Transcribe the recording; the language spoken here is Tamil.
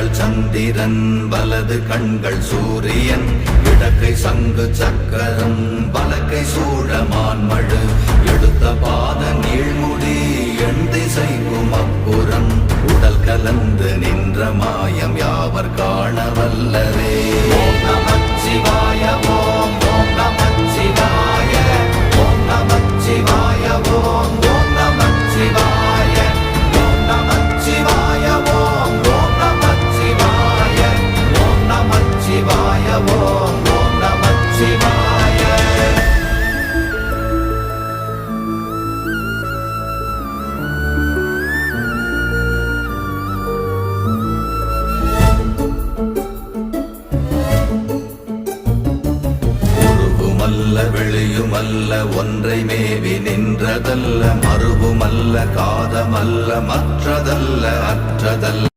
இடங்கள் சந்திரன் வலது கண்கள் சூரியன் இடக்கை சங்கு சக்கரம் வலக்கை சூழமான்மழு எடுத்த பாத நீழ்முடி எண் திசைக்கும் அப்புறம் உடல் கலந்து நின்ற மாயம் யாவர் காண வல்லரே. ஓம் நமச்சிவாய ஓம் ஓம் நமச்சிவாய ஓம் நமச்சிவாய ஓம் ஓம் நமச்சிவாய ஓம் நமச்சிவாய ஓம் ஓம் நமச்சிவாய ஓம் நமச்சிவாய ஓம் ஓம் நமச்சிவாய. வெளியுமல்ல ஒன்றை மேவி நின்றதல்ல மறுவுமல்ல காதமல்ல மற்றதல்ல அற்றதல்ல